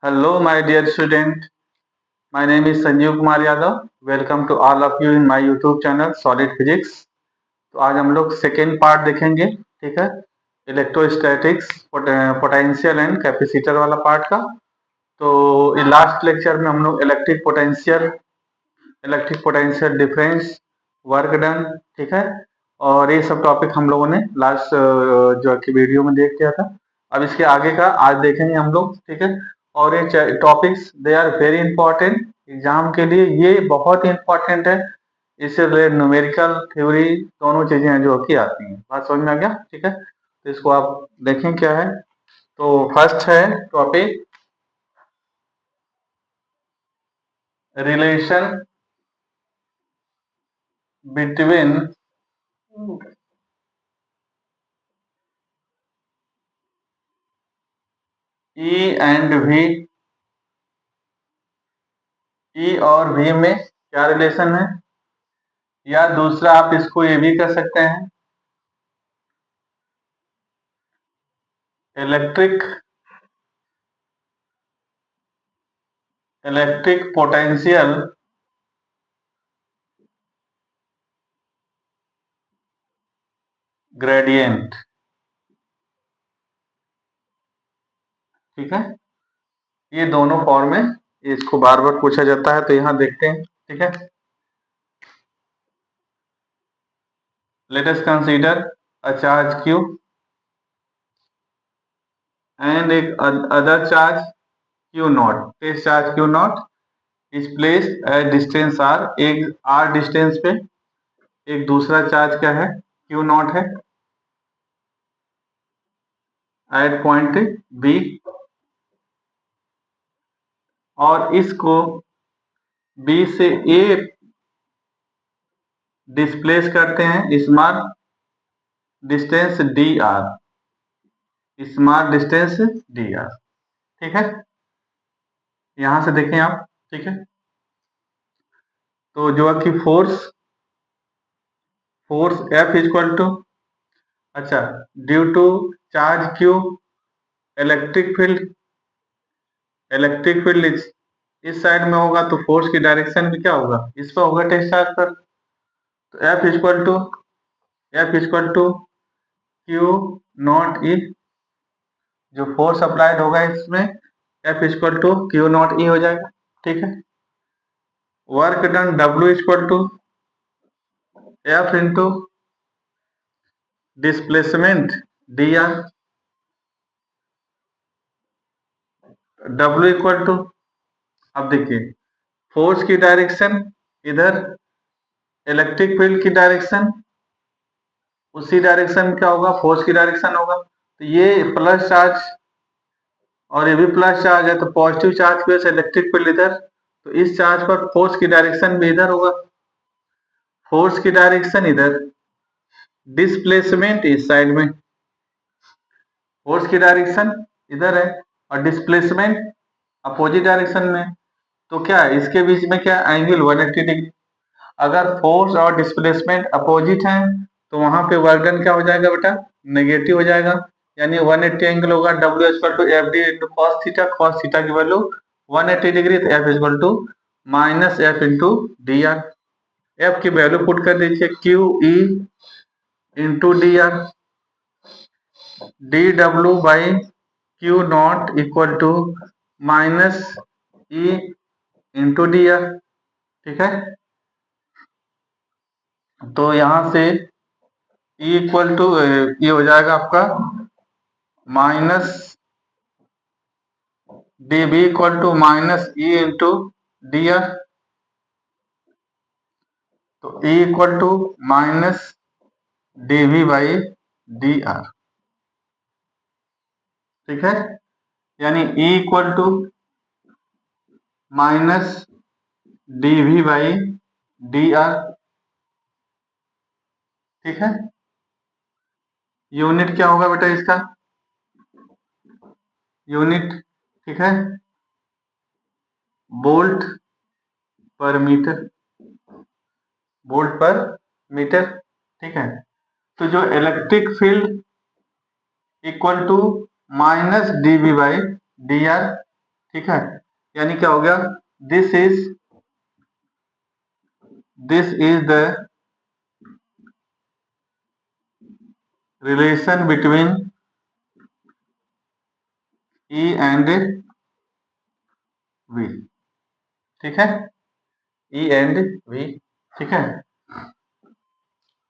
Hello, my dear student. My name is Sanjeev Kumar Yadav. Welcome to all of you in my YouTube channel Solid Physics. तो आज हम लोग second part देखेंगे, ठीक है, इलेक्ट्रोस्टैटिक्स पोटेंशियल एंड कैपेसिटर वाला पार्ट का. तो लास्ट लेक्चर में हम लोग electric potential difference, work done, ठीक है, और ये सब टॉपिक हम लोगों ने लास्ट जो कि वीडियो में देख लिया था. अब इसके आगे का आज देखेंगे हम लोग, ठीक है. और ये topics they are very important exam के लिए, ये बहुत ही इंपॉर्टेंट है. इससे रिलेटेड न्यूमेरिकल थ्योरी दोनों चीजें हैं जो कि आती हैं. बात समझ में आ गया, ठीक है. तो इसको आप देखें क्या है. तो फर्स्ट है topic relation between E and V. E और वी में क्या रिलेशन है, या दूसरा आप इसको ये भी कर सकते हैं, इलेक्ट्रिक पोटेंशियल ग्रेडियंट. ठीक है, ये दोनों फॉर्म है, इसको बार बार पूछा जाता है, तो यहां देखते हैं, ठीक है. Let us consider a charge q and एक other charge q nought. this charge q nought is placed at distance r. एक r डिस्टेंस पे एक दूसरा चार्ज क्या है, q नॉट है, एट पॉइंट b. और इसको b से a डिस्प्लेस करते हैं small distance dr. Small distance dr, ठीक है. यहां से देखें आप, ठीक है. तो जो है कि फोर्स F इक्वल टू, अच्छा, due to charge Q, electric field इस साइड में होगा, तो फोर्स की डायरेक्शन भी क्या होगा, इस पर होगा, टेस्ट चार्ज पर. तो F equal to Q naught E. जो फोर्स अप्लाइड होगा इसमें F equal to Q naught E हो जाएगा, ठीक है. Work done W equal to F into displacement dr. W equal to, अब देखिए, फोर्स की डायरेक्शन इधर, इलेक्ट्रिक फील्ड की डायरेक्शन उसी डायरेक्शन में क्या होगा, फोर्स की डायरेक्शन होगा. तो ये प्लस चार्ज और ये भी प्लस चार्ज है, तो पॉजिटिव चार्ज की वजह से इलेक्ट्रिक फील्ड इधर, तो इस चार्ज पर फोर्स की डायरेक्शन भी इधर होगा. फोर्स की डायरेक्शन इधर, डिस्प्लेसमेंट इस साइड में. फोर्स की डायरेक्शन इधर है और डिस्प्लेसमेंट अपोजिट डायरेक्शन में. तो क्या है इसके बीच में, क्या एंगल 180 डिग्री. अगर फोर्स और डिस्प्लेसमेंट अपोजिट हैं तो वहां पे वर्क डन क्या हो जाएगा बेटा, नेगेटिव हो जाएगा. यानी 180 एंगल होगा W equal to F D into cos theta. Cos theta की वैल्यू 180 डिग्री, तो F equal to minus F into D R. F की वैल्यू पुट कर दीजिए, Q E into D R. D W by Q naught equal to minus E into D R, ठीक है. तो यहां से E इक्वल टू ये हो जाएगा आपका minus D B equal to minus E into D R. तो E equal to minus D V by D R, ठीक है. यानी E equal to minus D V by D R, ठीक है. यूनिट क्या होगा बेटा इसका, यूनिट, ठीक है, वोल्ट पर मीटर, वोल्ट पर मीटर, ठीक है. तो जो electric field equal to minus D V by D R, ठीक है, यानी क्या हो गया, this is the relation between E and V. ठीक है, ई एंड वी। ठीक है,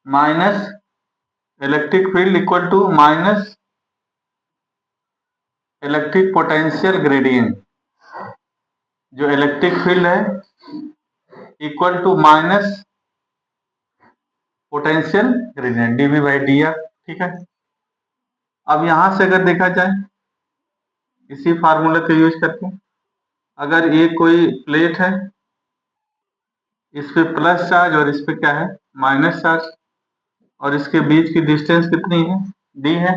minus electric field equal to minus electric potential gradient. जो इलेक्ट्रिक फील्ड है equal to minus potential gradient DV by D R. ठीक है, अब यहां से अगर देखा जाए इसी फार्मूले का यूज करके, अगर ये कोई प्लेट है, इस पे प्लस चार्ज और इस पे क्या है, माइनस चार्ज, और इसके बीच की डिस्टेंस कितनी है, डी है,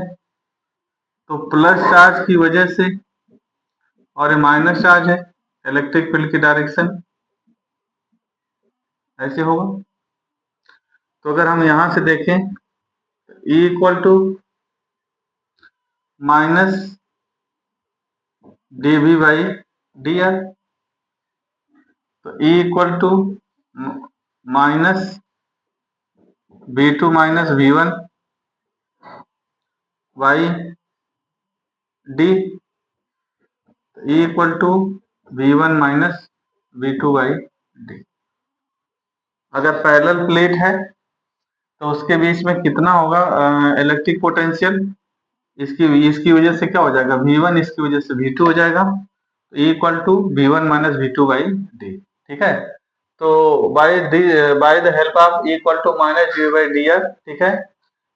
तो प्लस चार्ज की वजह से और ये माइनस चार्ज है, इलेक्ट्रिक फील्ड की डायरेक्शन ऐसे होगा। तो अगर हम यहां से देखें, E equal to minus D V by D R, तो E equal to minus V2 minus V1 by D, E equal to V1 minus V2 by D. अगर पैरेलल प्लेट है तो उसके बीच में कितना होगा इलेक्ट्रिक पोटेंशियल, इसकी वजह से क्या हो जाएगा, V1, इसकी वजह से V2 हो जाएगा, तो E equal to V1 minus V2 by D. ठीक है, तो by the help of E equal to minus D by D R, ठीक है,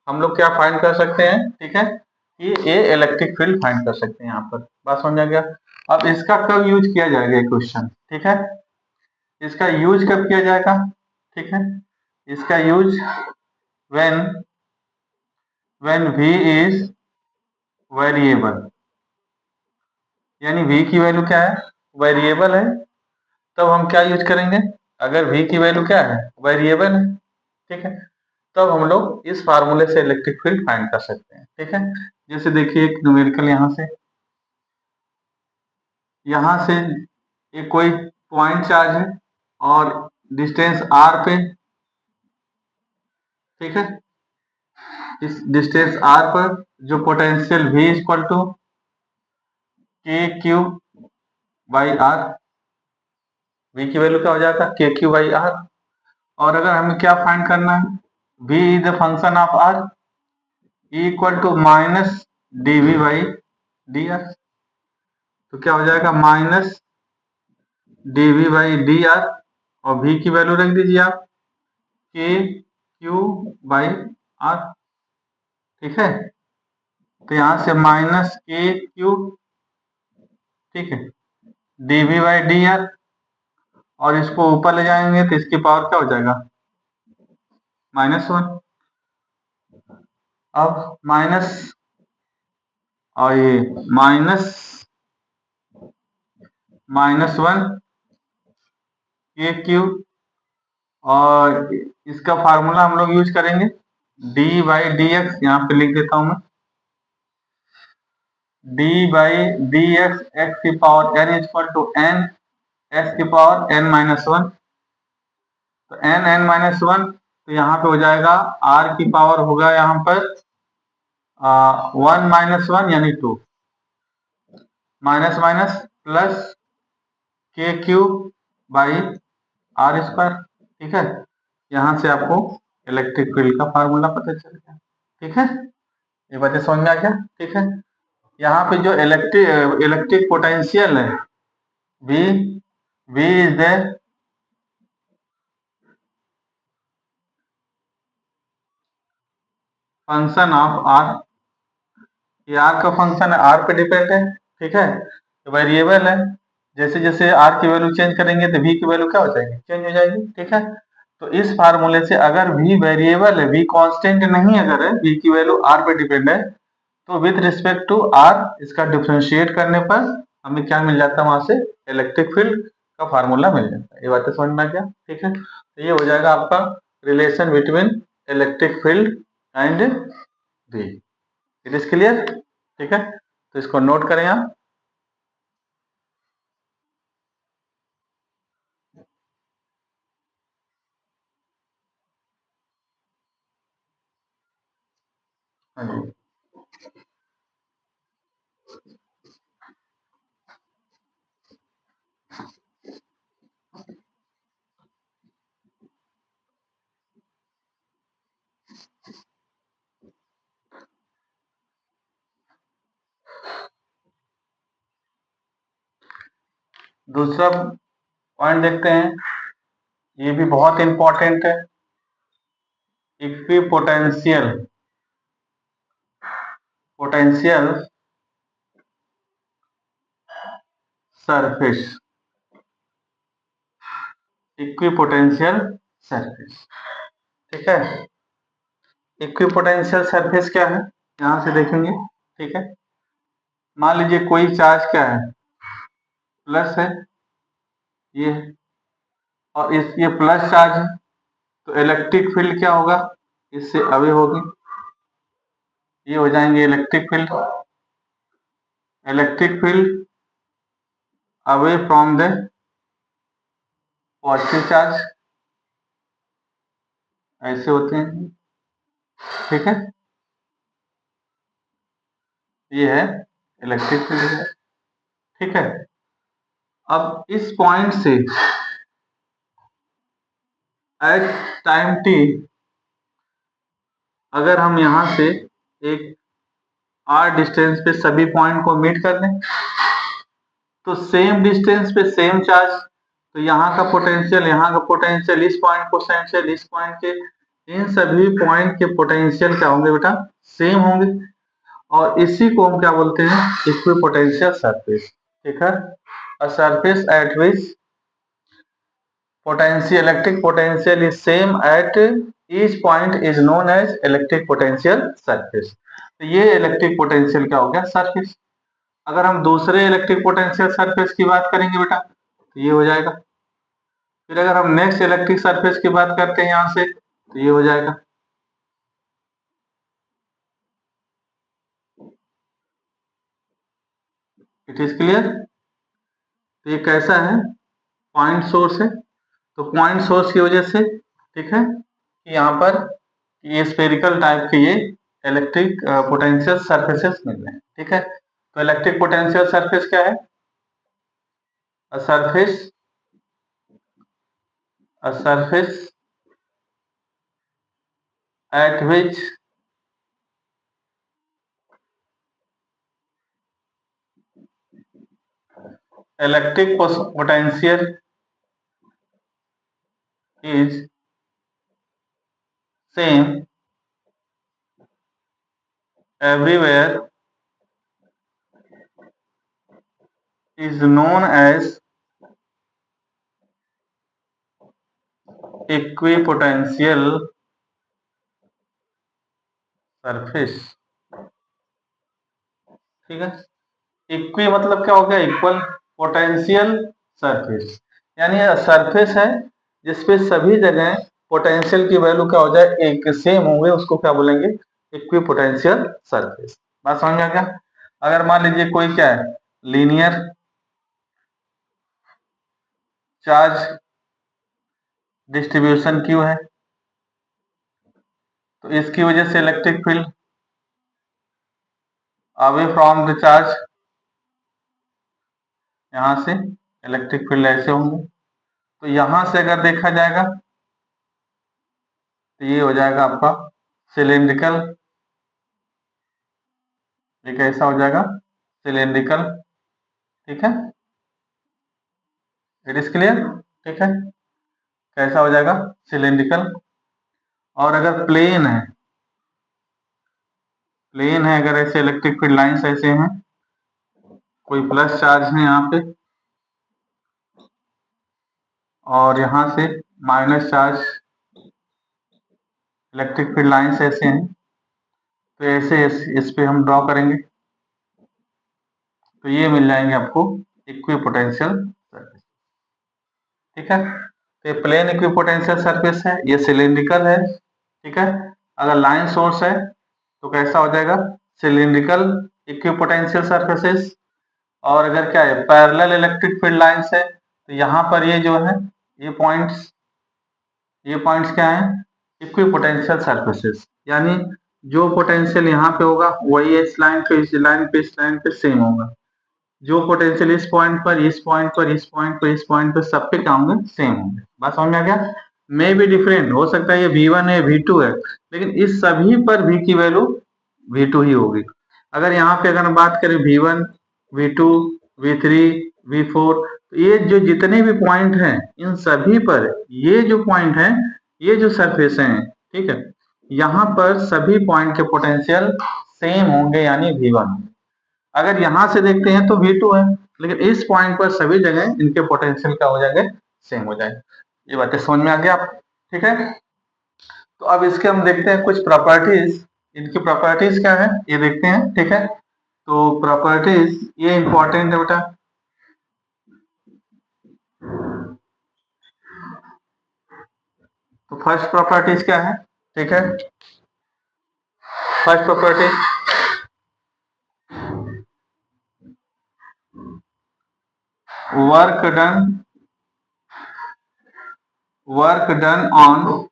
हम लोग क्या फाइंड कर सकते हैं, ठीक है, कि ये इलेक्ट्रिक फील्ड फाइंड कर सकते हैं। यहाँ पर बात समझ आ गया। अब इसका कब यूज किया जाएगा क्वेश्चन, ठीक है, इसका यूज कब किया जाएगा, ठीक है, इसका use when V is variable, यानी V की वैल्यू क्या है, वेरिएबल है, तब हम क्या यूज करेंगे, अगर V की वैल्यू क्या है, वेरिएबल है, ठीक है, तब हम लोग इस फार्मूले से इलेक्ट्रिक फील्ड फाइंड कर सकते हैं। ठीक है, जैसे देखिए एक न्यूमेरिकल यहाँ से एक कोई पॉइंट चार्ज है और डिस्टेंस r पे, ठीक है, इस डिस्टेंस r पर जो potential V equal to K Q by are, V की वैल्यू क्या हो जाता है, के क्यू बाई आर, और अगर हमें क्या फाइंड करना है, V is the function of r, E equal to minus D V by D R, तो क्या हो जाएगा, minus D V by D R, और V की वैल्यू रख दीजिए आप के क्यू बाई आर। ठीक है, तो यहां से माइनस के क्यू, ठीक है, D V by D R, और इसको ऊपर ले जाएंगे तो इसकी पावर क्या हो जाएगा, -1। अब माइनस, और ये -1 के क्यू, और इसका फार्मूला हम लोग यूज करेंगे डी बाई डी एक्स, यहाँ पे लिख देता हूं मैं, D by D X, X की power n equal to n, X की पावर n-1, तो n-1, तो यहाँ पे हो जाएगा r की पावर होगा यहाँ पर 1-1 यानी 2, minus minus plus K Q by R square. ठीक है, यहाँ से आपको इलेक्ट्रिक फील्ड का फार्मूला पता चल गया। ठीक है, ये बातें समझ में आ गया। ठीक है, यहाँ पे जो इलेक्ट्रिक पोटेंशियल है V is the function of R, ये R का फंक्शन है, R पे डिपेंड है। ठीक है, तो वेरिएबल है, जैसे जैसे R की वैल्यू चेंज करेंगे तो V की वैल्यू क्या हो जाएगी, चेंज हो जाएगी। ठीक है, तो इस फार्मूले से अगर V वेरिएबल है, V कांस्टेंट नहीं अगर है, V की वैल्यू R पे डिपेंड है, तो विथ रिस्पेक्ट टू R इसका डिफरेंशिएट करने पर हमें क्या मिल जाता है, वहां से इलेक्ट्रिक फील्ड का फार्मूला मिल जाता है। ये बातें समझ में आ गया। ठीक है, तो ये हो जाएगा आपका relation between electric field and V। It is clear. ठीक है, तो इसको नोट करें आप। हाँ जी। दूसरा पॉइंट देखते हैं, ये भी बहुत इंपॉर्टेंट है, equipotential potential surface. Equipotential surface, ठीक है। इक्विपोटेंशियल सरफेस क्या है, यहां से देखेंगे, ठीक है। मान लीजिए कोई चार्ज क्या है, प्लस है, ये है, और ये प्लस चार्ज है, तो इलेक्ट्रिक फील्ड क्या होगा, इससे अवे होगी, ये हो जाएंगे electric field. Electric field away from the positive charge, ऐसे होते हैं, ठीक है। ये है इलेक्ट्रिक फील्ड, ठीक है। अब इस पॉइंट से एट टाइम टी, अगर हम यहां से एक आर डिस्टेंस पे सभी पॉइंट को मीट कर लें, तो सेम डिस्टेंस पे सेम चार्ज, तो यहाँ का पोटेंशियल, यहाँ का पोटेंशियल, इस पॉइंट पोटेंशियल, इस पॉइंट के, इन सभी पॉइंट के पोटेंशियल क्या होंगे बेटा, सेम होंगे। और इसी को हम क्या बोलते हैं, इक्विपोटेंशियल सरफेस, ठीक है। A surface at which potential electric potential is same at each point is known as electric potential surface। तो ये इलेक्ट्रिक पोटेंशियल क्या हो गया, सरफेस। अगर हम दूसरे इलेक्ट्रिक पोटेंशियल सरफेस की बात करेंगे बेटा, तो ये हो जाएगा। फिर अगर हम नेक्स्ट इलेक्ट्रिक सरफेस की बात करते हैं यहां से, तो ये हो जाएगा। It is clear. तो ये कैसा है, पॉइंट सोर्स है, तो पॉइंट सोर्स की वजह से, ठीक है, यहाँ पर ये स्फेरिकल टाइप के ये इलेक्ट्रिक पोटेंशियल सरफेसेस मिल रहे हैं, ठीक है। तो इलेक्ट्रिक पोटेंशियल सरफेस क्या है, a surface at which electric potential is same everywhere is known as equipotential surface, ठीक है। इक्वी मतलब क्या हो गया, इक्वल, पोटेंशियल सरफेस, यानी सरफेस है जिसपे सभी जगह पोटेंशियल की वैल्यू क्या हो जाए, एक सेम होंगे, उसको क्या बोलेंगे, इक्विपोटेंशियल सरफेस। बात समझ में आ गया। अगर मान लीजिए कोई क्या है, लीनियर चार्ज डिस्ट्रीब्यूशन क्यू है, तो इसकी वजह से electric field away from the charge, यहां से इलेक्ट्रिक फील्ड ऐसे होंगे। तो यहां से अगर देखा जाएगा, तो ये हो जाएगा आपका सिलेंड्रिकल, ये कैसा हो जाएगा, सिलेंड्रिकल, ठीक है। इट इज क्लियर, ठीक है, कैसा हो जाएगा, सिलेंड्रिकल। और अगर प्लेन है, अगर ऐसे इलेक्ट्रिक फील्ड लाइंस ऐसे हैं, कोई प्लस चार्ज है यहाँ पे, और यहाँ से minus charge, electric field lines ऐसे हैं, तो ऐसे इस पे हम ड्रॉ करेंगे, तो ये मिल जाएंगे आपको इक्विपोटेंशियल सरफेस, ठीक है। तो ये प्लेन इक्विपोटेंशियल सरफेस है, ये सिलिंड्रिकल है, ठीक है। अगर लाइन सोर्स है तो कैसा हो जाएगा, सिलिंड्रिकल इक्विपोटेंशियल सरफेसेस। और अगर क्या है, पैरेलल इलेक्ट्रिक फील्ड लाइंस है, तो यहाँ पर ये जो है, ये पॉइंट्स क्या है, इक्विपोटेंशियल सरफेसेस, यानी जो पोटेंशियल यहाँ पे होगा वही इस लाइन पे, इस लाइन पे, इस लाइन पे सेम होगा। जो पोटेंशियल इस पॉइंट पर, इस पॉइंट पर, इस पॉइंट पर, इस पॉइंट पर, सब पे क्या होंगे? सेम होंगे। बात समझ में आ गया? मे बी डिफरेंट, हो सकता है ये V1 है, V2 है, लेकिन इस सभी पर V की वैल्यू V2 ही होगी। अगर यहाँ पे अगर हम बात करें V1, V2, V3, V4, तो ये जो जितने भी पॉइंट हैं इन सभी पर ये जो पॉइंट है, ये जो सरफेस है, ठीक है, यहाँ पर सभी पॉइंट के पोटेंशियल सेम होंगे, यानी V1। अगर यहां से देखते हैं तो V2 है, लेकिन इस पॉइंट पर सभी जगह इनके पोटेंशियल क्या हो जाएंगे? सेम हो जाएंगे। ये बातें समझ में आ गया आप? ठीक है, तो अब इसके हम देखते हैं कुछ प्रॉपर्टीज। इनकी प्रॉपर्टीज क्या है ये देखते हैं। ठीक है, तो प्रॉपर्टीज ये इंपॉर्टेंट है बेटा। तो फर्स्ट प्रॉपर्टीज क्या है? ठीक है, first property, work done, work done on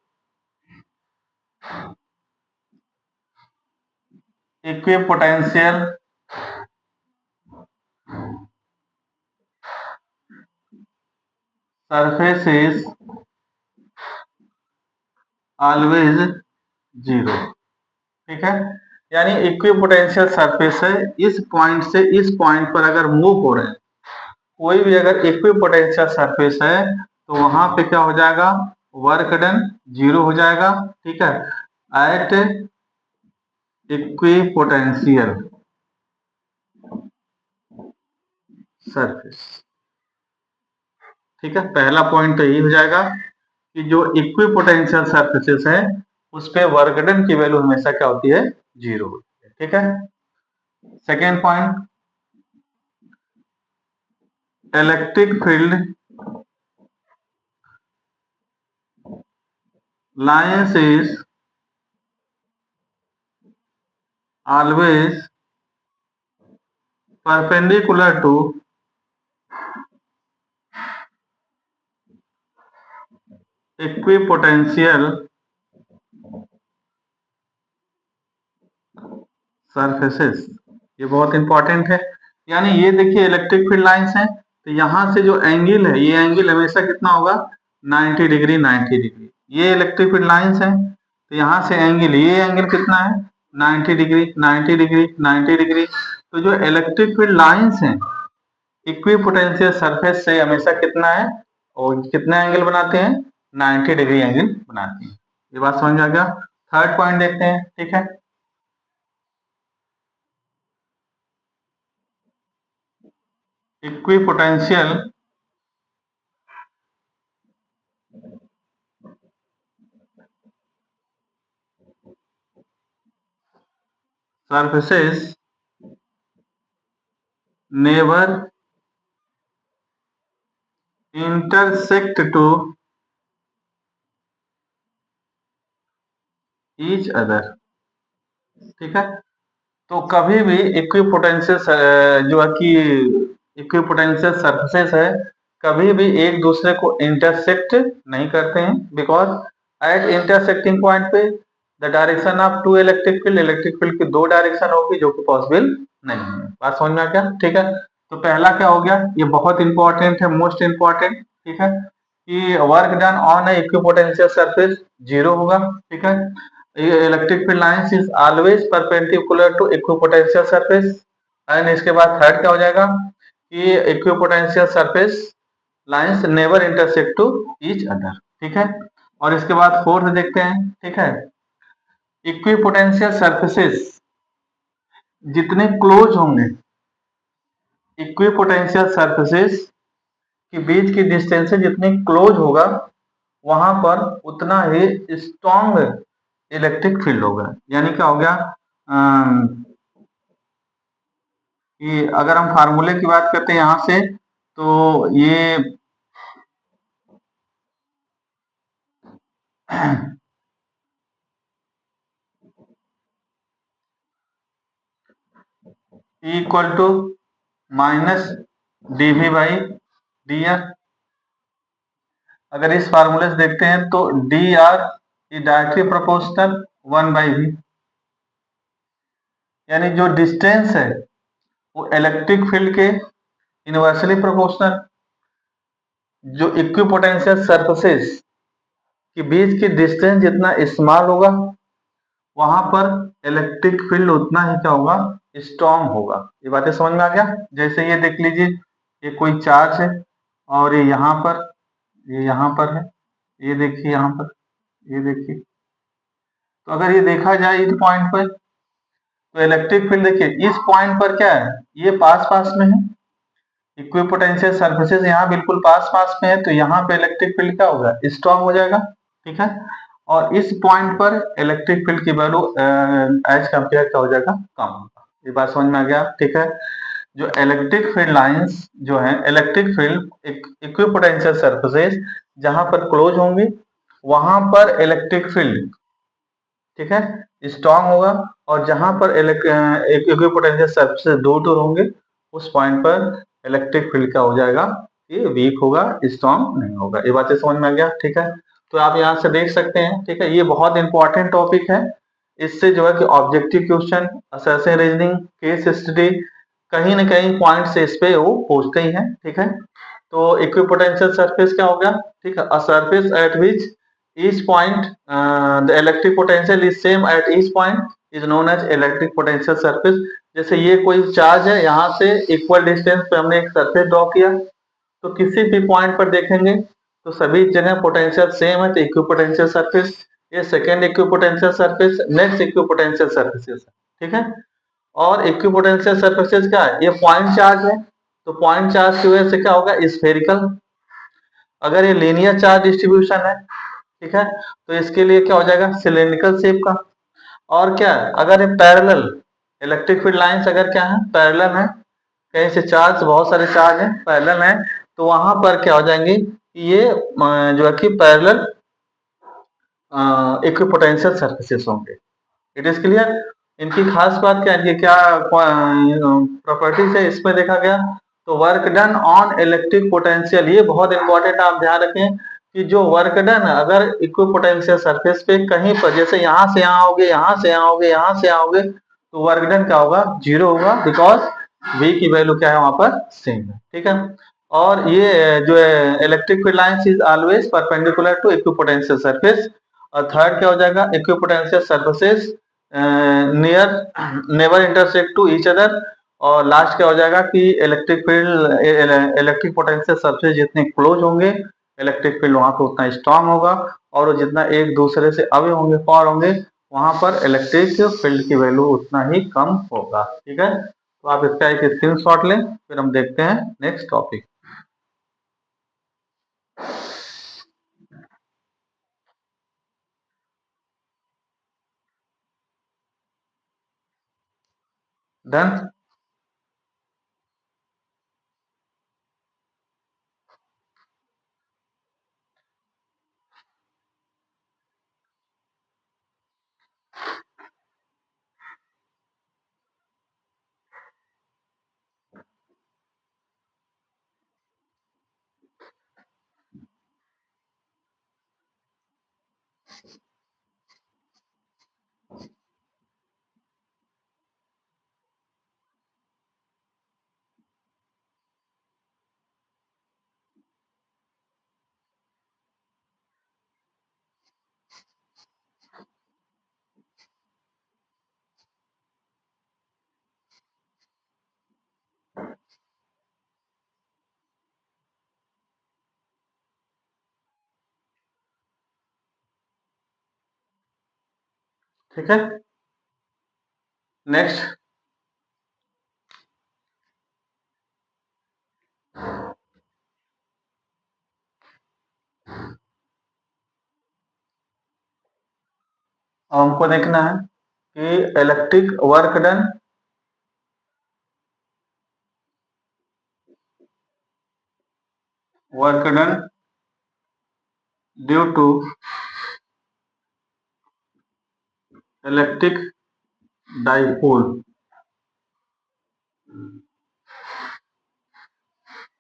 equipotential surfaces always zero. ठीक है, यानी इक्विपोटेंशियल सरफेस है, इस पॉइंट से इस पॉइंट पर अगर मूव हो रहे हैं, कोई भी अगर इक्विपोटेंशियल सरफेस है तो वहां पे क्या हो जाएगा? वर्क डन जीरो हो जाएगा। ठीक है, एट इक्विपोटेंशियल सरफेस। ठीक है, पहला पॉइंट तो यही हो जाएगा कि जो इक्विपोटेंशियल सरफेसेस है उस पे वर्क डन की वैल्यू हमेशा क्या होती है? जीरो होती है। ठीक है, second point, electric field lines is always perpendicular to equipotential surfaces। ये बहुत इंपॉर्टेंट है। यानी ये देखिए इलेक्ट्रिक फील्ड लाइंस हैं, तो यहाँ से जो एंगल है ये एंगल हमेशा कितना होगा? 90 डिग्री, 90 डिग्री। ये इलेक्ट्रिक फील्ड लाइंस हैं, तो यहाँ से एंगल, ये एंगल कितना है? 90 डिग्री, 90 डिग्री, 90 डिग्री। तो जो इलेक्ट्रिक फील्ड लाइंस हैं इक्विपोटेंशियल सरफेस से हमेशा कितना है, और कितना एंगल बनाते हैं? 90 डिग्री एंगल बनाते हैं। ये बात समझ में आ गया? थर्ड पॉइंट देखते हैं। ठीक है, equipotential surfaces never intersect to each other। ठीक है, तो कभी भी इक्विपोटेंशियल जो है कि इक्विपोटेंशियल सरफेसेस है कभी भी एक दूसरे को इंटरसेक्ट नहीं करते हैं, बिकॉज एट इंटरसेक्टिंग पॉइंट पे the direction of two electric field की दो डायरेक्शन होगी जो कि पॉसिबल नहीं है। बात समझ में आ गया? ठीक है, तो पहला क्या हो गया? ये बहुत इंपॉर्टेंट है, मोस्ट इंपॉर्टेंट। ठीक है, कि work done on a equipotential surface zero होगा। ठीक है, electric field lines is always perpendicular to equipotential surface. And इसके बाद थर्ड क्या हो जाएगा कि equipotential surface lines never intersect to each other. ठीक है, और इसके बाद फोर्थ देखते हैं। ठीक है, इक्विपोटेंशियल सरफेसेस जितने क्लोज होंगे, इक्विपोटेंशियल सरफेसेस के बीच की डिस्टेंस जितनी क्लोज होगा वहां पर उतना ही स्ट्रॉन्ग इलेक्ट्रिक फील्ड होगा। यानी क्या हो गया कि अगर हम फार्मूले की बात करते हैं यहां से, तो ये equal to minus dv by dr। अगर इस फार्मूले से देखते हैं तो D R directly proportional 1/v। यानी जो डिस्टेंस है वो इलेक्ट्रिक फील्ड के इनवर्सली प्रोपोर्शनल, जो इक्विपोटेंशियल सरफेसेस के बीच की डिस्टेंस जितना स्मॉल होगा वहां पर इलेक्ट्रिक फील्ड उतना ही क्या होगा, स्ट्रॉन्ग होगा। ये बातें समझ में आ गया। जैसे ये देख लीजिए, ये कोई चार्ज है और ये यहाँ पर, ये यहाँ पर है, ये देखिए यहाँ पर, ये देखिए। तो अगर ये देखा जाए इस पॉइंट पर, तो इलेक्ट्रिक फील्ड देखिए इस पॉइंट पर क्या है, ये पास पास में है, इक्विपोटेंशियल सरफेसेस यहाँ बिल्कुल पास पास में है, तो यहाँ पे इलेक्ट्रिक फील्ड क्या होगा, स्ट्रॉन्ग हो जाएगा। ठीक है। और इस पॉइंट पर इलेक्ट्रिक फील्ड की वैल्यू एज कंपेयर क्या हो जाएगा, कम होगा। ये बात समझ में आ गया। ठीक है। जो इलेक्ट्रिक फील्ड लाइंस जो है, इलेक्ट्रिक फील्ड इक्विपोटेंशियल सरफेसेस जहां पर क्लोज होंगे वहां पर इलेक्ट्रिक फील्ड, ठीक है, स्ट्रॉन्ग होगा। और जहां पर इक्विपोटेंशियल सरफेसेस दूर दूर होंगे उस पॉइंट पर इलेक्ट्रिक फील्ड क्या हो जाएगा, ये वीक होगा, स्ट्रॉन्ग नहीं होगा। ये बातें समझ में आ गया। ठीक है। तो आप यहाँ से देख सकते हैं। ठीक है। ये बहुत इंपॉर्टेंट टॉपिक है। इससे जो है कि objective question, assertion reasoning, case study कहीं ना कहीं पॉइंट से इस पे वो पूछते ही हैं। ठीक है। तो इक्विपोटेंशियल सरफेस क्या हो गया, ठीक है, a surface at which each point the electric potential is same at each point is known as electric potential surface। जैसे ये कोई चार्ज है, यहाँ से इक्वल डिस्टेंस पे हमने एक सरफेस ड्रॉ किया, तो किसी भी पॉइंट पर देखेंगे तो सभी जगह पोटेंशियल सेम है, तो इक्विपोटेंशियल सरफेस। ये second equipotential surface, next equipotential surfaces है। ठीक है। और इक्विपोटेंशियल सरफेसेस क्या है, ये पॉइंट चार्ज है, तो पॉइंट चार्ज की वजह से क्या होगा, स्फेरिकल। अगर ये लीनियर चार्ज डिस्ट्रीब्यूशन है, ठीक है, तो इसके लिए क्या हो जाएगा, सिलेंड्रिकल शेप का। और क्या है, अगर ये पैरेलल इलेक्ट्रिक फील्ड लाइंस अगर क्या है, पैरेलल है, कहीं से चार्ज, बहुत सारे चार्ज है, पैरेलल है, तो वहां पर क्या हो जाएंगे, ये जो है कि पैरेलल इक्विपोटेंशियल सरफेसेस होंगे। It is clear. इनकी खास बात क्या है, क्या प्रॉपर्टीज है इसमें देखा गया, तो work done on electric potential, ये बहुत इंपॉर्टेंट, आप ध्यान रखें कि जो वर्क डन अगर इक्विपोटेंशियल सरफेस पे कहीं पर, जैसे यहाँ से यहाँ आओगे, यहाँ से यहाँ आओगे, यहाँ से आओगे, तो वर्क डन क्या होगा, जीरो होगा, बिकॉज v की वैल्यू क्या है वहां पर, सेम है। ठीक है। और ये जो है electric field lines is always perpendicular to equipotential surface. और थर्ड क्या हो जाएगा, equipotential surfaces near never intersect to each other. और लास्ट क्या हो जाएगा कि electric field, electric potential surface जितने क्लोज होंगे इलेक्ट्रिक फील्ड वहां पर उतना स्ट्रांग होगा, और जितना एक दूसरे से अवे होंगे, फॉर होंगे, वहां पर इलेक्ट्रिक फील्ड की वैल्यू उतना ही कम होगा। ठीक है। तो आप इसका एक स्क्रीनशॉट लें, फिर हम देखते हैं नेक्स्ट टॉपिक। डन। ठीक है। नेक्स्ट हमको देखना है कि electric work done, work done due to electric dipole.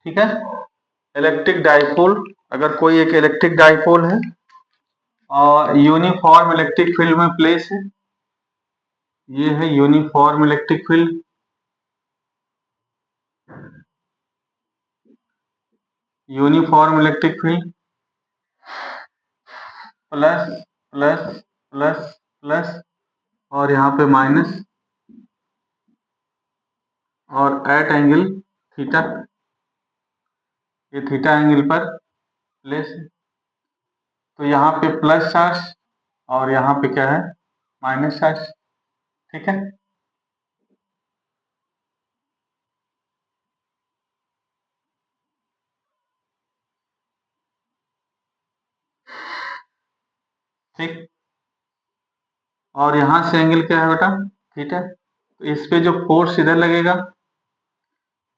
ठीक है। इलेक्ट्रिक डाइपोल, अगर कोई एक इलेक्ट्रिक डाइपोल है और यूनिफॉर्म इलेक्ट्रिक फील्ड में प्लेस है, ये है uniform electric field, uniform electric field plus plus plus plus और यहाँ पे माइनस और एट एंगल थीटा, ये थीटा एंगल पर प्लेस, तो यहाँ पे प्लस चार्ज और यहाँ पे क्या है, माइनस चार्ज। ठीक है, ठीक। और यहाँ से एंगल क्या है बेटा, थीटा। तो इस पे जो फोर्स इधर लगेगा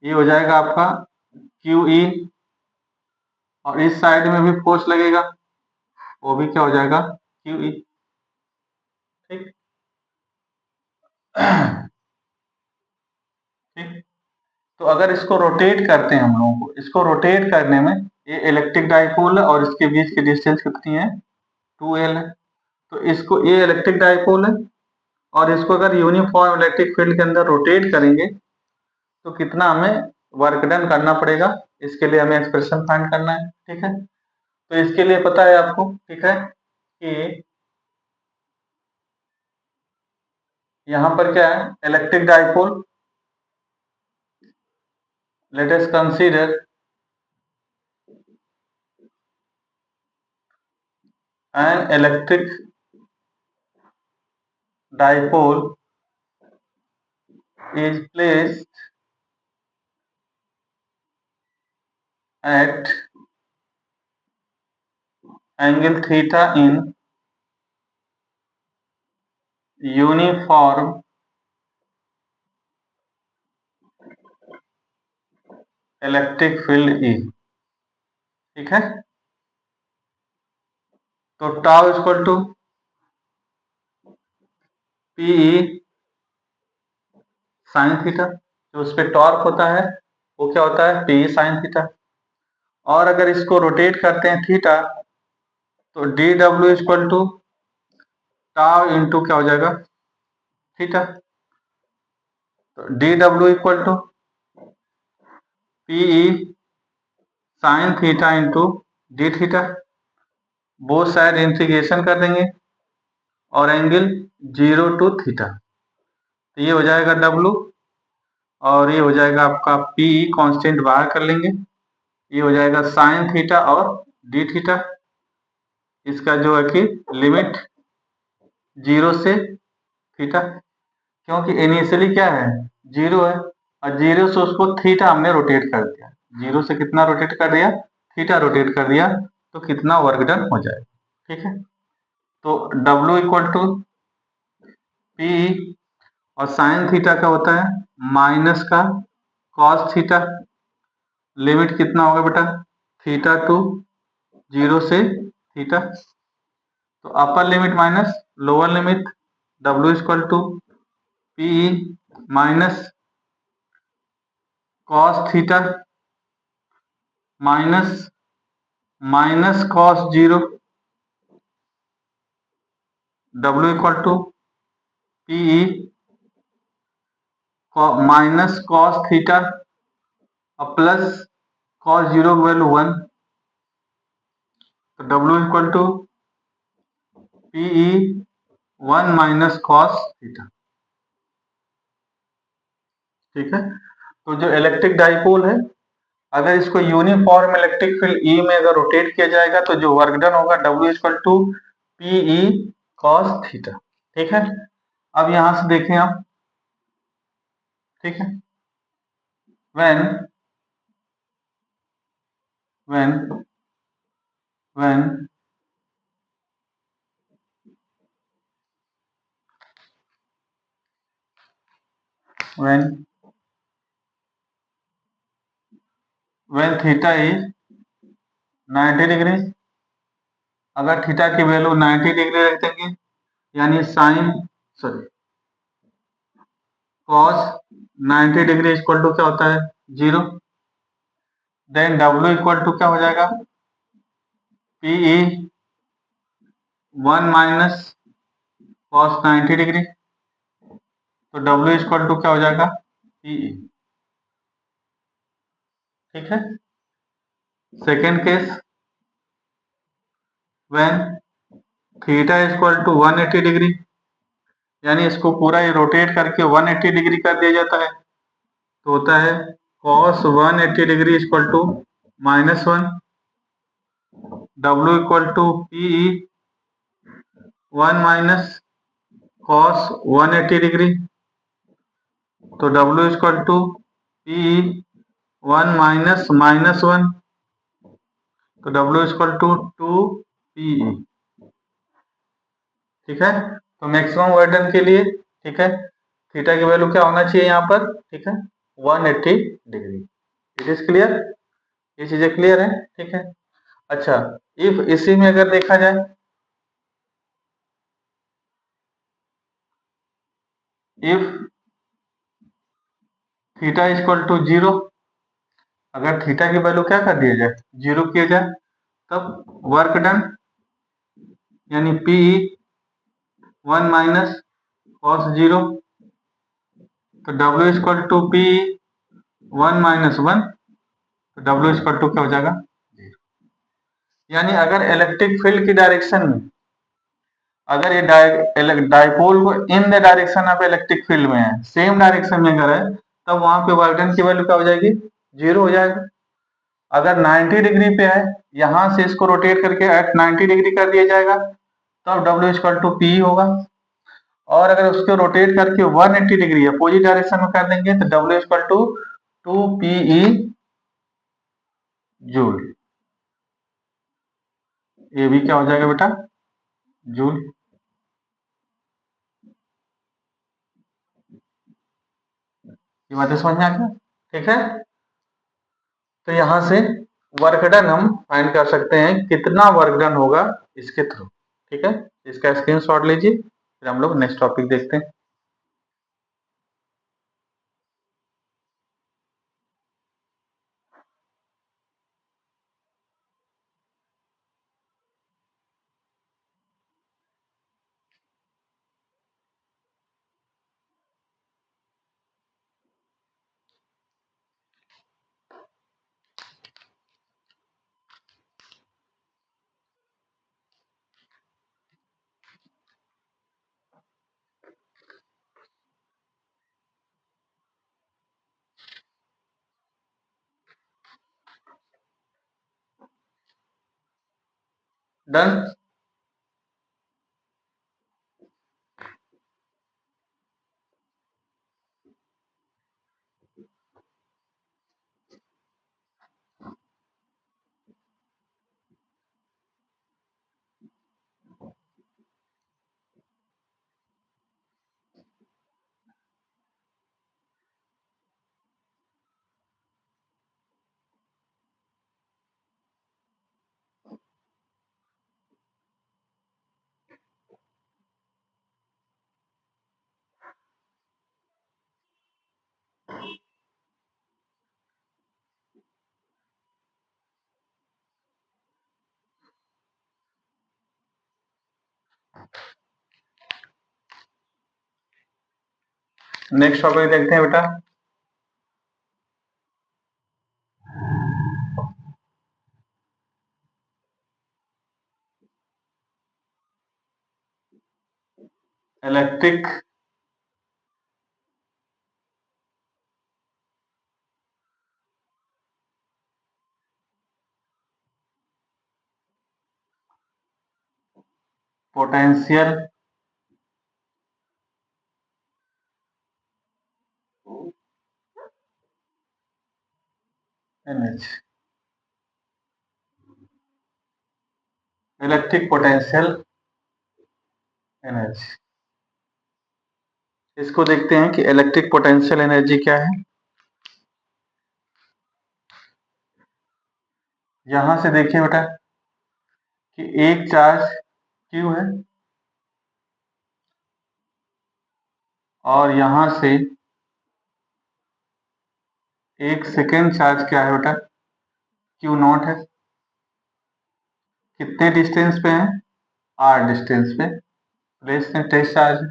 ये हो जाएगा आपका क्यू ई, और इस साइड में भी फोर्स लगेगा, वो भी क्या हो जाएगा, क्यू ई। ठीक ठीक। तो अगर इसको रोटेट करते हैं हम लोगों को, इसको रोटेट करने में ये इलेक्ट्रिक डाइपोल है और इसके बीच की डिस्टेंस कितनी है, 2L है। तो इसको, ये इलेक्ट्रिक डाइपोल है और इसको अगर यूनिफॉर्म इलेक्ट्रिक फील्ड के अंदर रोटेट करेंगे तो कितना हमें वर्क डन करना पड़ेगा, इसके लिए हमें एक्सप्रेशन फाइंड करना है। ठीक है, तो इसके लिए पता है आपको, ठीक है, कि यहाँ पर क्या है, electric dipole, let us consider an electric dipole is placed at angle theta in uniform electric field E। ठीक है, तो tau equal to PE sine theta, जो उस पर टॉर्क होता है वो क्या होता है, पीई साइन थीटा। और अगर इसको रोटेट करते हैं थीटा तो D W equal to tau into क्या हो जाएगा, थीटा। तो D W equal to PE sine theta into D theta, both side integration कर देंगे और एंगल 0 टू थीटा, तो ये हो जाएगा डब्लू और ये हो जाएगा आपका पीई, कांस्टेंट बाहर कर लेंगे, ये हो जाएगा साइन थीटा और डी थीटा। इसका जो है कि लिमिट 0 से थीटा, क्योंकि इनिशियली क्या है, 0 है और 0 से उसको थीटा हमने रोटेट कर दिया, 0 से कितना रोटेट कर दिया, थीटा रोटेट कर दिया, तो कितना वर्क डन हो जाएगा। ठीक है, तो W इक्वल टू पी, और साइन थीटा का होता है माइनस का कॉस थीटा, लिमिट कितना होगा बेटा, थीटा टू 0 से थीटा, तो upper limit minus lower limit, W equal to P minus cos theta minus minus cos 0, W equal to PE minus cos theta और प्लस कॉस 0 की value 1, तो W equal to PE 1 minus cos theta. ठीक है, तो जो electric dipole है, अगर इसको यूनिफॉर्म इलेक्ट्रिक फील्ड ई में अगर रोटेट किया जाएगा तो जो वर्क डन होगा W equal to PE cos theta. ठीक है, अब यहां से देखें आप, ठीक है, when when when when when theta is 90 degree, अगर थीटा की वैल्यू 90 डिग्री रख देंगे, यानी sine, sorry, cos 90 degree equal to क्या होता है, 0, देन W इक्वल टू क्या हो जाएगा, पीई 1 माइनस कॉस 90 डिग्री, तो W इक्वल टू क्या हो जाएगा, PE। ठीक है। Second case, when theta equal to 180 degree, यानी इसको पूरा ये रोटेट करके 180 डिग्री कर दिया जाता है, तो होता है cos 180 degree equal to -1, W equal to PE 1 minus cos 180 degree, तो W equal to PE 1 minus -1, तो W इक्वल टू 2PE। ठीक है। तो मैक्सिमम वर्डन के लिए, ठीक है, थीटा की वैल्यू क्या होना चाहिए यहाँ पर, ठीक है, 180 डिग्री। इट इज क्लियर, ये चीजें क्लियर है। ठीक है। अच्छा, इफ इसी में अगर देखा जाए, इफ थीटा इक्वल टू 0, अगर थीटा की वैल्यू क्या कर दिया जाए, 0 किया जाए, तब वर्क डन यानी पीई 1 माइनस कॉस 0, तो W equal to P 1 minus 1, तो डब्ल्यू इक्वल टू क्या हो जाएगा, 0। यानी अगर इलेक्ट्रिक फील्ड की डायरेक्शन में, अगर ये डाइपोल को in the direction of electric field में है, सेम डायरेक्शन में अगर है, तब वहां पे वर्क डन की वैल्यू क्या हो जाएगी, 0 हो जाएगा। अगर 90 डिग्री पे है, यहां से इसको रोटेट करके एट 90 डिग्री कर दिया जाएगा, तब डब्ल्यू इक्वल टू पी होगा। और अगर उसको रोटेट करके 180 डिग्री अपोजिट डायरेक्शन में कर देंगे, तो W equal to 2PE joule. ये भी क्या हो जाएगा बेटा, जूल। ये बातें समझ में आ गया। ठीक है। तो यहां से वर्क डन हम फाइंड कर सकते हैं, कितना वर्क डन होगा इसके थ्रू। ठीक है। इसका स्क्रीनशॉट लीजिए, फिर हम लोग नेक्स्ट टॉपिक देखते हैं। डन। नेक्स्ट टॉपिक देखते हैं बेटा। Electric potential energy, electric potential energy, इसको देखते हैं कि इलेक्ट्रिक पोटेंशियल एनर्जी क्या है। यहां से देखिए बेटा कि एक चार्ज क्यू है, और यहां से एक सेकेंड चार्ज क्या है बेटा, क्यू नॉट है। कितने डिस्टेंस पे है, आर डिस्टेंस पे, प्लेस में टेस्ट चार्ज है।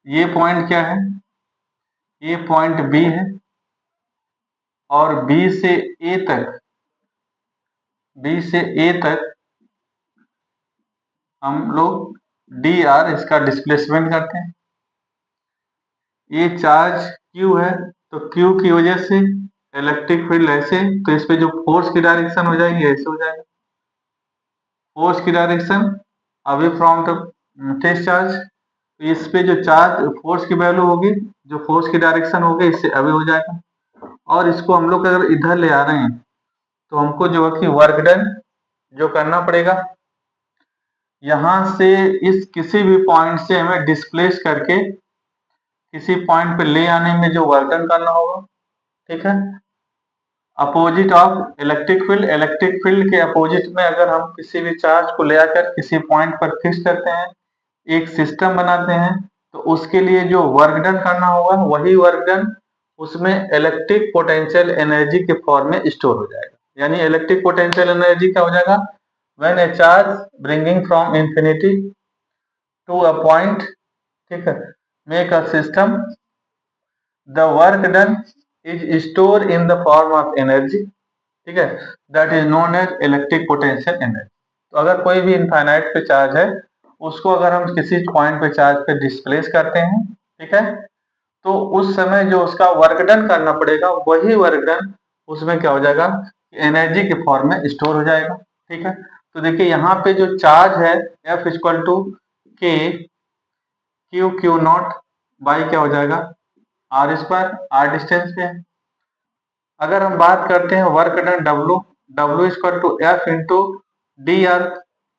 ये पॉइंट क्या है, ये पॉइंट बी है, और बी से ए तक, बी से ए तक हम लोग डी आर इसका डिस्प्लेसमेंट करते हैं। ये चार्ज क्यू है, तो क्यू की वजह से इलेक्ट्रिक फील्ड ऐसे, तो इस पे जो फोर्स की डायरेक्शन हो जाएगी ऐसे हो जाएगा, फोर्स की direction away from the test charge. इस पे जो चार्ज फोर्स की वैल्यू होगी, जो फोर्स की डायरेक्शन होगी इससे अवे हो जाएगा। और इसको हम लोग अगर इधर ले आ रहे हैं तो हमको जो है कि वर्क डन जो करना पड़ेगा, यहां से इस किसी भी पॉइंट से हमें डिस्प्लेस करके किसी पॉइंट पे ले आने में जो वर्क डन करना होगा, ठीक है, opposite of electric field, electric field के अपोजिट में अगर हम किसी भी चार्ज को ले आकर किसी पॉइंट पर फिक्स करते हैं, एक सिस्टम बनाते हैं, तो उसके लिए जो वर्क डन करना होगा वही वर्क डन उसमें इलेक्ट्रिक पोटेंशियल एनर्जी के फॉर्म में स्टोर हो जाएगा। यानी इलेक्ट्रिक पोटेंशियल एनर्जी क्या हो जाएगा, when a charge bringing from infinity to a point, ठीक है, make a system, the work done is store in the form of energy, ठीक है, that is known as electric potential energy. तो अगर कोई भी इनफाइनाइट पे चार्ज है, उसको अगर हम किसी पॉइंट पे चार्ज पे डिस्प्लेस करते हैं, ठीक है, तो उस समय जो उसका वर्क डन करना पड़ेगा वही वर्क डन उसमें क्या हो जाएगा, एनर्जी के फॉर्म में स्टोर हो जाएगा। ठीक है, तो देखिए यहाँ पे जो चार्ज है F equal to K Q Q naught by क्या हो जाएगा आर स्क्वायर, आर डिस्टेंस पे है। अगर हम बात करते हैं work done W, W equal to F into D R,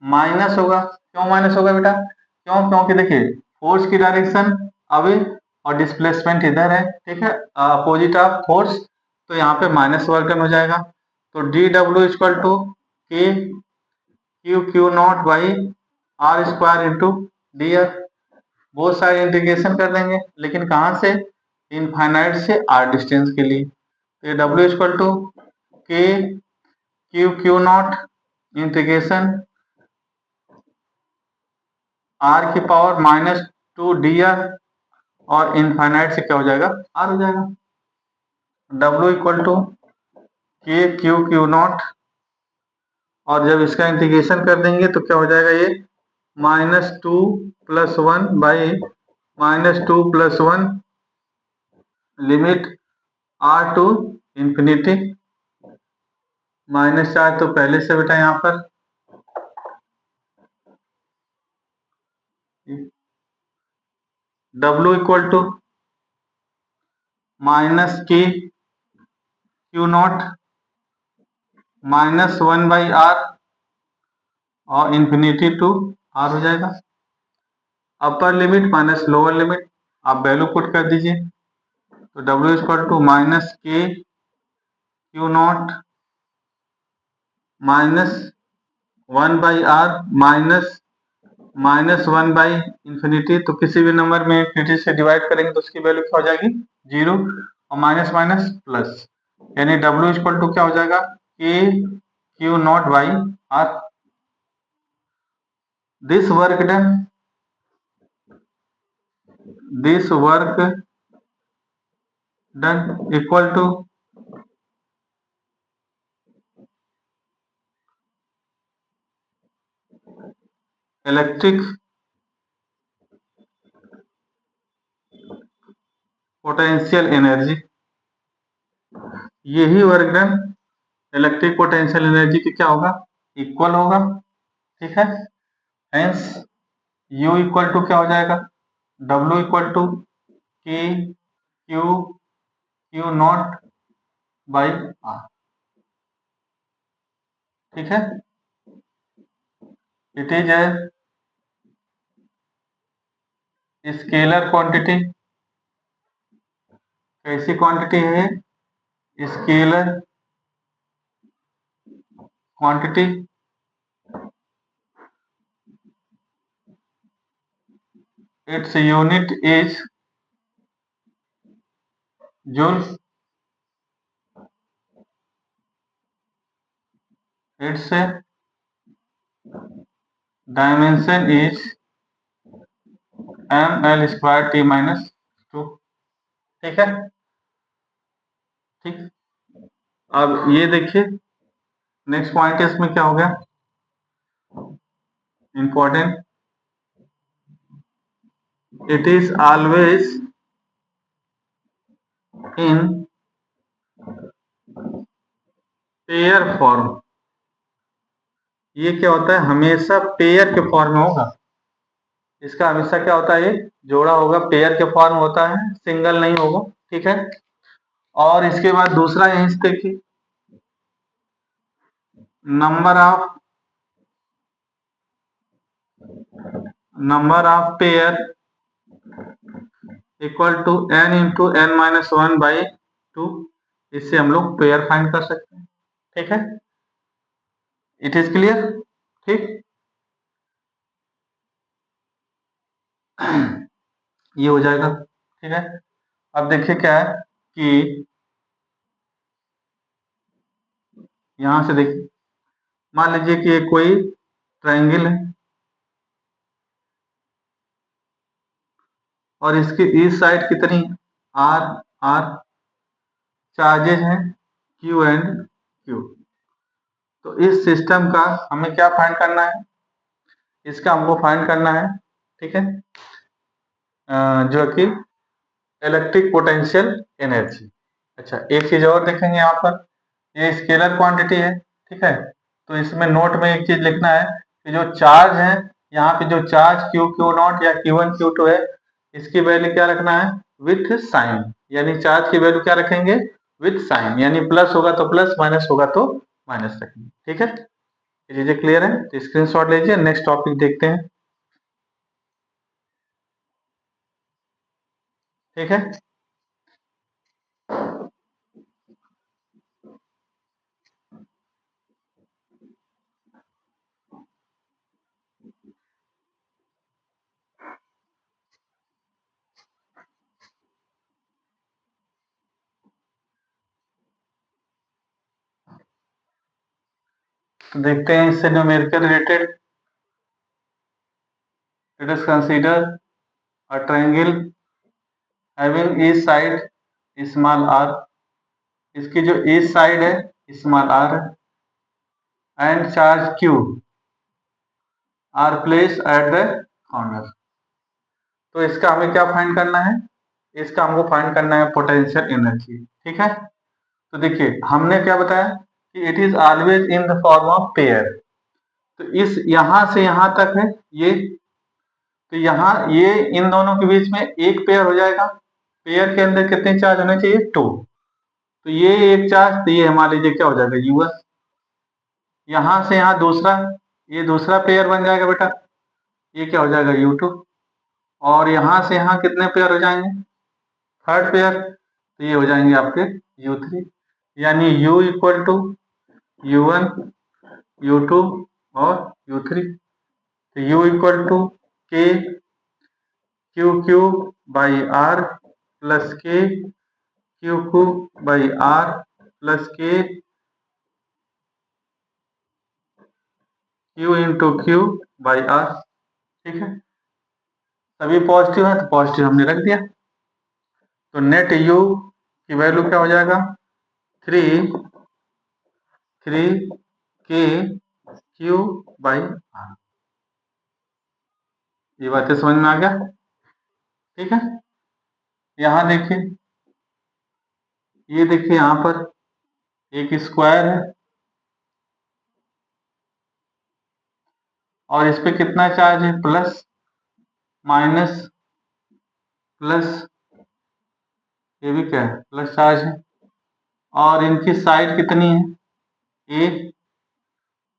minus होगा। क्यों माइनस होगा बेटा, क्यों, क्योंकि देखिए फोर्स की डायरेक्शन अवे और डिस्प्लेसमेंट इधर है, ठीक है, अपोजिट ऑफ फोर्स, तो यहाँ पे माइनस वर्क डन हो जाएगा। तो D W equal to K Q Q naught by R square into D R, बहुत सारे इंटीग्रेशन कर देंगे, लेकिन कहाँ से, इनफाइनाइट से आर डिस्टेंस के लिए। तो W equal to K Q Q naught integration R की power minus two D R, और इनफाइनाइट से क्या हो जाएगा आर हो जाएगा। W equal to K Q Q naught, और जब इसका इंटीग्रेशन कर देंगे तो क्या हो जाएगा, ये minus two plus one by minus two plus one limit R to infinity, minus charge तो पहले से बेटा यहाँ पर, W equal to minus K Q naught minus one by R, और इंफिनिटी टू आर हो जाएगा। Upper limit minus lower limit, आप वैल्यू पुट कर दीजिए, तो W equal to minus K Q naught minus one by R minus minus one by infinity, तो किसी भी नंबर में इंफिनिटी से डिवाइड करेंगे तो उसकी वैल्यू क्या हो जाएगी जीरो, और माइनस माइनस प्लस, यानी डब्ल्यू इक्वल टू क्या हो जाएगा K Q naught by R. This work done, this work done equal to electric potential energy, यही work done electric potential energy की क्या होगा, इक्वल होगा। ठीक है, हेंस U इक्वल टू क्या हो जाएगा, W equal to K Q Q naught by R. ठीक है, it is a scalar quantity, कैसी क्वांटिटी है, scalar quantity, its unit is joule, its dimension is M L square T minus 2। ठीक है, ठीक। अब ये देखिए नेक्स्ट पॉइंट इसमें क्या हो गया important, it is always in pair form. ये क्या होता है, हमेशा पेयर के फॉर्म में होगा। इसका हमेशा क्या होता है, ये जोड़ा होगा, पेयर के फॉर्म होता है, सिंगल नहीं होगा। ठीक है, और इसके बाद दूसरा यहीं से देखिए, number of pair equal to n into n minus 1/2। इससे हम लोग पेयर फाइंड कर सकते हैं। ठीक है, इट इज क्लियर। ठीक, ये हो जाएगा। ठीक है, अब देखिए क्या है कि यहां से देखिए, मान लीजिए कि ये कोई ट्रायंगल है और इसकी ईस्ट साइड कितनी, आर आर, चार्जेस हैं क्यू एंड क्यू। तो इस सिस्टम का हमें क्या फाइंड करना है, इसका हमको फाइंड करना है। ठीक है, जो कि इलेक्ट्रिक पोटेंशियल एनर्जी। अच्छा, एक चीज और देखेंगे यहाँ पर, ये स्केलर क्वांटिटी है। ठीक है, तो इसमें नोट में एक चीज लिखना है कि जो चार्ज है, यहाँ पे जो चार्ज क्यू क्यू नॉट या क्यू वन क्यू टू है, इसकी वैल्यू क्या रखना है, विथ साइन। यानी चार्ज की वैल्यू क्या रखेंगे, विथ साइन, यानी प्लस होगा तो प्लस, माइनस होगा तो माइनस रखेंगे। ठीक है, ये चीजें क्लियर है तो स्क्रीनशॉट लीजिए, नेक्स्ट टॉपिक देखते हैं। ठीक है, तो देखते हैं इससे numerical related. Let us consider a triangle having each side small R. इसकी जो ईच साइड है स्मॉल आर है, and charge Q are place at the corner. तो इसका हमें क्या फाइंड करना है, इसका हमको फाइंड करना है पोटेंशियल एनर्जी। ठीक है, तो देखिए हमने क्या बताया कि it is always in the form of pair. तो इस यहां से यहां तक है ये, तो यहाँ ये इन दोनों के बीच में एक पेयर हो जाएगा। पेयर के अंदर कितने चार्ज होने चाहिए, 2। तो ये एक चार्ज, तो ये मान लीजिए क्या हो जाएगा, यूएस। यहाँ से यहाँ दूसरा, ये दूसरा पेयर बन जाएगा बेटा, ये क्या हो जाएगा, U2। और यहाँ से यहाँ कितने पेयर हो जाएंगे, थर्ड पेयर, तो ये हो जाएंगे आपके U3। यानी U equal to U1, U2 और U3। तो U equal to K Q Q by R plus K Q Q by R plus K Q into Q by R. ठीक है, सभी पॉजिटिव है तो पॉजिटिव हमने रख दिया। तो नेट यू की वैल्यू क्या हो जाएगा, 3 क्यू बाई आर। ये बातें समझ में आ गया। ठीक है, यहाँ देखिए, ये देखिए यहाँ पर एक स्क्वायर है और इस पे कितना चार्ज है, प्लस माइनस प्लस, ये भी क्या है, प्लस चार्ज है। और इनकी साइड कितनी है, ए,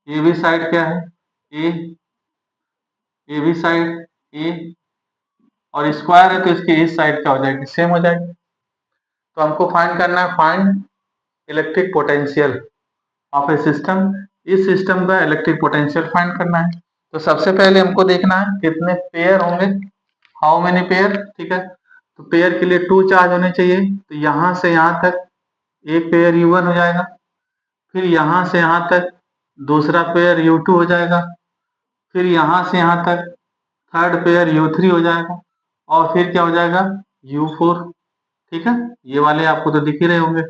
ये भी साइड क्या है, ए, ये भी साइड ए, और स्क्वायर है तो इसकी इस साइड क्या हो जाएगी, सेम हो जाएगी। तो हमको फाइंड करना है, find electric potential of A system. इस सिस्टम का इलेक्ट्रिक पोटेंशियल फाइंड करना है। तो सबसे पहले हमको देखना है कितने पेयर होंगे, हाउ मेनी पेयर। ठीक है, तो पेयर के लिए 2 चार्ज होने चाहिए। तो यहाँ से यहाँ तक एक पेयर U1 हो जाएगा, फिर यहाँ से यहाँ तक दूसरा पेयर U2 हो जाएगा, फिर यहाँ से यहाँ तक थर्ड पेयर U3 हो जाएगा, और फिर क्या हो जाएगा U4, ठीक है। ये वाले आपको तो दिख ही रहे होंगे,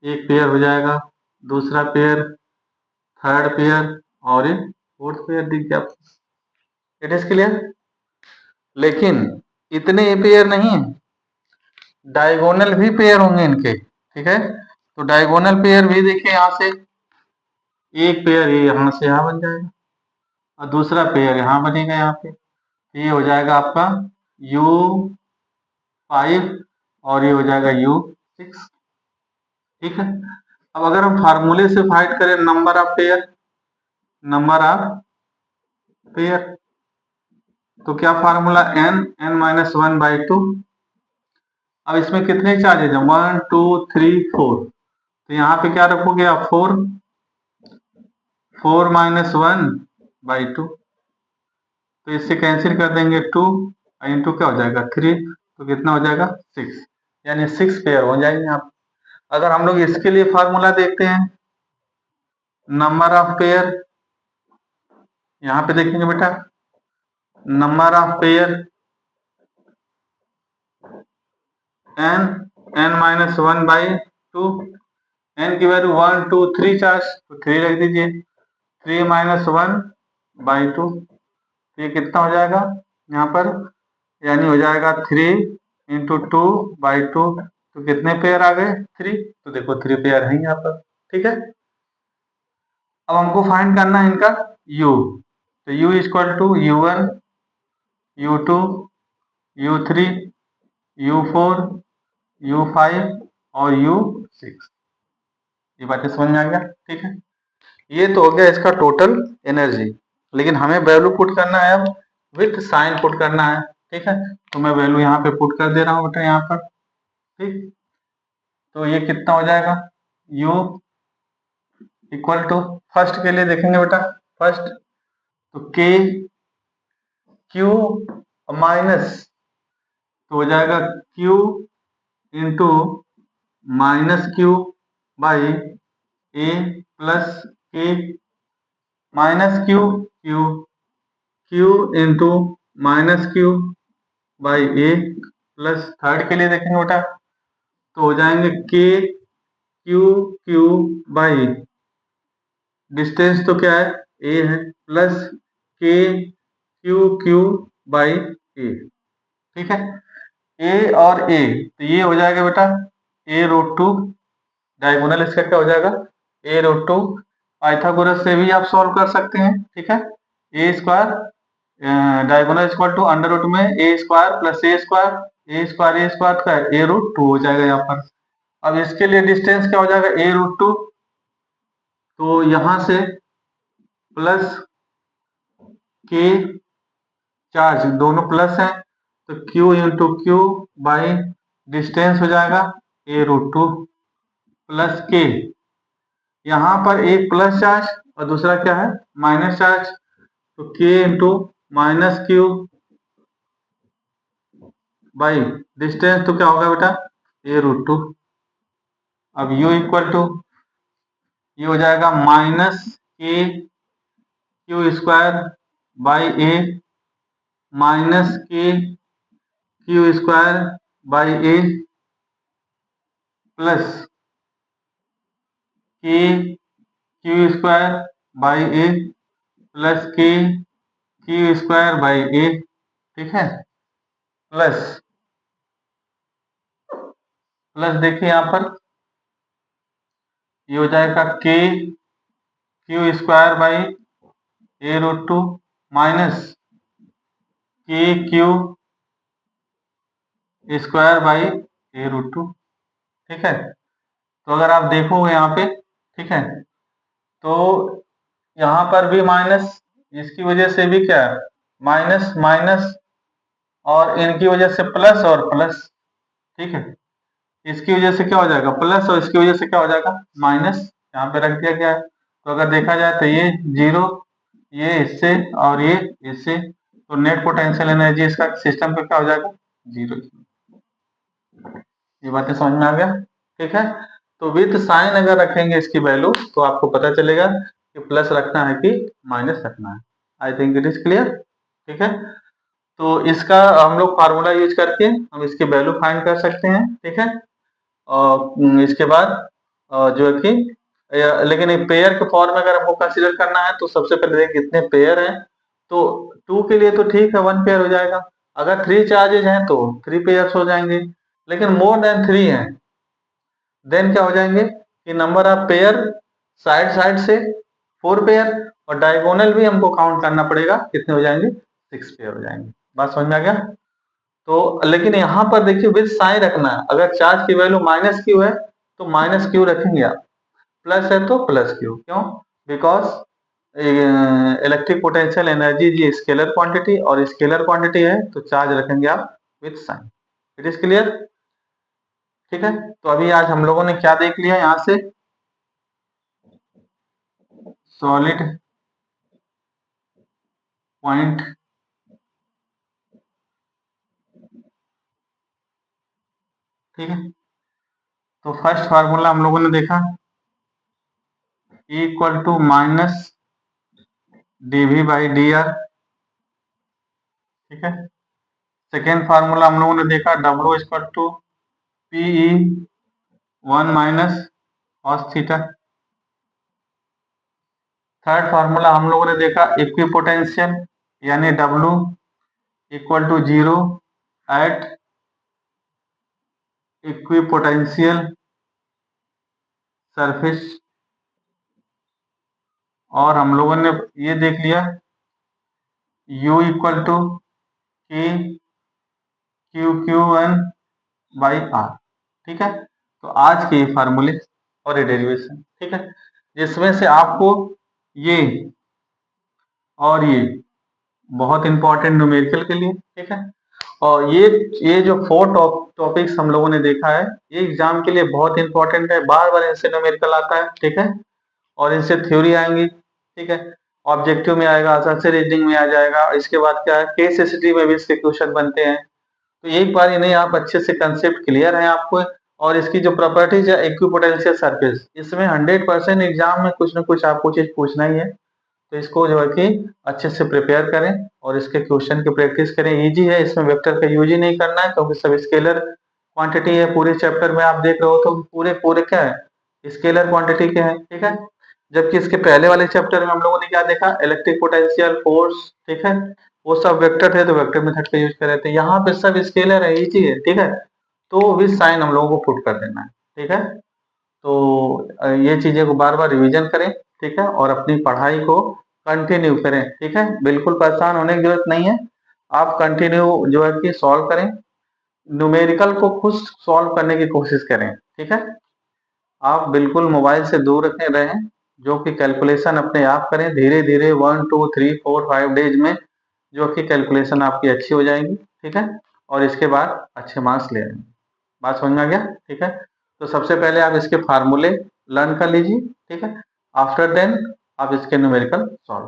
एक पेयर हो जाएगा, दूसरा पेयर, थर्ड पेयर और एक फोर्थ पेयर दिख गया आपको। It is clear. लेकिन इतने पेयर नहीं है, डायगोनल भी पेयर होंगे इनके, ठीक है। तो डायगोनल पेयर भी देखिए, यहाँ से एक पेयर ये यहाँ से यहाँ बन जाएगा और दूसरा पेयर यहाँ बनेगा यहाँ पे, ये हो जाएगा आपका U5 और ये हो जाएगा U6, ठीक है। अब अगर हम फार्मूले से फाइंड करें नंबर ऑफ पेयर, तो क्या फार्मूला n-1/2। अब इसमें कितने चार्जेज हैं, 1 2 3 4, तो यहाँ पे क्या रखोगे आप 4 1/2, तो इससे कैंसिल कर देंगे 2 इंटू क्या हो जाएगा 3, तो कितना हो जाएगा 6, यानी 6 पेयर हो जाएंगे आप। अगर हम लोग इसके लिए फार्मूला देखते हैं नंबर ऑफ पेयर, यहाँ पे देखेंगे बेटा, number of pair n-1/2, n की वैल्यू 1 2 3 चार्ज, तो 3 रख दीजिए, 3-1/2, ये कितना हो जाएगा यहाँ पर, यानी हो जाएगा 3 इंटू 2/2, तो कितने पेयर आ गए 3, तो देखो 3 पेयर है यहाँ पर, ठीक है। अब हमको फाइंड करना है इनका u, तो u equal to U1 U2 U3 U4 U5 और U6, ये बातें समझ में आ गया, ठीक है। ये तो हो गया इसका टोटल एनर्जी, लेकिन हमें वैल्यू पुट करना है अब, विथ साइन पुट करना है, ठीक है। तो मैं वैल्यू यहाँ पे पुट कर दे रहा हूँ बेटा यहाँ पर, ठीक। तो ये कितना हो जाएगा U इक्वल टू, फर्स्ट के लिए देखेंगे बेटा, फर्स्ट तो K Q माइनस, तो हो जाएगा Q into -Q by A plus K -Q into -Q by A plus, third के लिए देखेंगे बेटा, तो हो जाएंगे K Q बाई, डिस्टेंस तो क्या है A है, plus K Q by A, ठीक है। A और A, तो ये हो जाएगा बेटा A√2, डायगोनल इसका क्या हो जाएगा A√2, पाइथागोरस से भी आप सॉल्व कर सकते हैं, ठीक है। A square diagonal equal to under root में A square plus A square का A√2 हो जाएगा यहाँ पर। अब इसके लिए डिस्टेंस क्या हो जाएगा A√2, तो यहां से प्लस के, चार्ज दोनों प्लस है, तो Q into Q by distance हो जाएगा A√2 प्लस के, यहाँ पर एक प्लस चार्ज और दूसरा क्या है माइनस चार्ज, तो K into -Q by distance, तो क्या होगा बेटा A√2। अब U इक्वल टू, ये हो जाएगा -KQ² by A -KQ² by A plus KQ² by A plus KQ² by A, ठीक है। प्लस देखिए यहाँ पर ये हो जाएगा KQ² by A√2 minus KQ² by A√2, ठीक है। तो अगर आप देखोगे यहाँ पे, ठीक है, तो यहाँ पर भी माइनस, इसकी वजह से भी क्या है माइनस माइनस, और इनकी वजह से प्लस और प्लस, ठीक है। इसकी वजह से क्या हो जाएगा प्लस और इसकी वजह से क्या हो जाएगा माइनस, यहाँ पे रख दिया गया है। तो अगर देखा जाए तो ये 0, ये इससे और ये इससे, तो नेट पोटेंशियल एनर्जी इसका सिस्टम पे क्या हो जाएगा 0। ये बातें समझ में आ गया, ठीक है। तो विथ साइन अगर रखेंगे इसकी वैल्यू, तो आपको पता चलेगा कि प्लस रखना है कि माइनस रखना है। I think it is clear, ठीक है। तो इसका हम लोग फार्मूला यूज करके हम इसकी वैल्यू फाइंड कर सकते हैं, ठीक है। और इसके बाद जो है कि लेकिन एक पेयर के फॉर्म में अगर हमको कंसीडर करना है तो सबसे पहले देखिए कितने पेयर हैं। तो 2 के लिए तो ठीक है 1 पेयर हो जाएगा। अगर 3 चार्जेज हैं तो 3 पेयर्स हो जाएंगे। लेकिन मोर देन 3 हैं देन क्या हो जाएंगे कि number of pair side side से 4 पेयर, और डायगोनल भी हमको काउंट करना पड़ेगा, कितने हो जाएंगे 6 पेयर हो जाएंगे। बात समझ में आ गया। तो लेकिन यहाँ पर देखिए विद साइन रखना है। अगर चार्ज की वैल्यू माइनस क्यू है तो माइनस क्यू रखेंगे आप, प्लस है तो प्लस क्यू। क्यों? बिकॉज इलेक्ट्रिक पोटेंशियल एनर्जी जी स्केलर क्वांटिटी, और स्केलर क्वांटिटी है तो चार्ज रखेंगे आप with sign. It is clear? ठीक है। तो अभी आज हम लोगों ने क्या देख लिया यहाँ से, सॉलिड पॉइंट, ठीक है। तो फर्स्ट फार्मूला हम लोगों ने देखा E equal to minus dV by D R, ठीक है। सेकेंड फार्मूला हम लोगों ने देखा W equal to PE 1 minus cos theta. Third formula हम लोगों ने देखा इक्विपोटेंशियल यानी W equal to 0 at equipotential surface. और हम लोगों ने ये देख लिया U equal to K QQ1 by R, ठीक है। तो आज के ये फार्मूले और ये डेरिवेशन, ठीक है, जिसमें से आपको ये और ये बहुत इंपॉर्टेंट न्यूमेरिकल के लिए, ठीक है। और ये जो 4 टॉपिक्स हम लोगों ने देखा है ये एग्जाम के लिए बहुत इंपॉर्टेंट है, बार बार इनसे न्यूमेरिकल आता है, ठीक है। और इनसे थ्योरी आएंगी, ठीक है। ऑब्जेक्टिव में आएगा, आसानी रीजनिंग में आ जाएगा। इसके बाद क्या है, केस स्टडी में भी इसके क्वेश्चन बनते हैं। तो एक बार इन्हें आप अच्छे से कंसेप्ट क्लियर है आपको। और इसकी जो प्रॉपर्टीज है इक्विपोटेंशियल सरफेस, इसमें 100% एग्जाम में कुछ ना कुछ आपको चीज पूछना ही है। तो इसको जो है कि अच्छे से प्रिपेयर करें और इसके क्वेश्चन की प्रैक्टिस करें। इजी है, इसमें वेक्टर का यूज ही नहीं करना है क्योंकि सब स्केलर क्वांटिटी है। पूरे चैप्टर में आप देख रहे हो तो पूरे पूरे क्या है, स्केलर क्वांटिटी के हैं, ठीक है। जबकि इसके पहले वाले चैप्टर में हम लोगों ने क्या देखा, इलेक्ट्रिक पोटेंशियल, फोर्स, ठीक है, वो सब वेक्टर थे तो वेक्टर मेथड का यूज कर रहे थे। यहाँ पे सब स्केलर है, इजी है, ठीक है। तो विद साइन हम लोगों को पुट कर देना है, ठीक है। तो ये चीजें को बार बार रिवीजन करें, ठीक है, और अपनी पढ़ाई को कंटिन्यू करें, ठीक है। बिल्कुल परेशान होने की जरूरत नहीं है, आप कंटिन्यू जो है कि सॉल्व करें, न्यूमेरिकल को खुद सॉल्व करने की कोशिश करें, ठीक है। आप बिल्कुल मोबाइल से दूर रखें रहें, जो कि कैलकुलेशन अपने आप करें धीरे धीरे, 1 2 3 4 5 डेज में जो कि कैलकुलेशन आपकी अच्छी हो जाएगी, ठीक है। और इसके बाद अच्छे मार्क्स ले आएंगे। बात समझ में आ गया, ठीक है। तो सबसे पहले आप इसके फार्मूले लर्न कर लीजिए, ठीक है। आफ्टर देन आप इसके न्यूमेरिकल सॉल्व,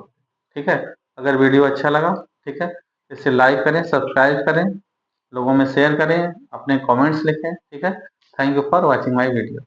ठीक है। अगर वीडियो अच्छा लगा, ठीक है, इसे लाइक करें, सब्सक्राइब करें, लोगों में शेयर करें, अपने कमेंट्स लिखें, ठीक है। Thank you for watching my video.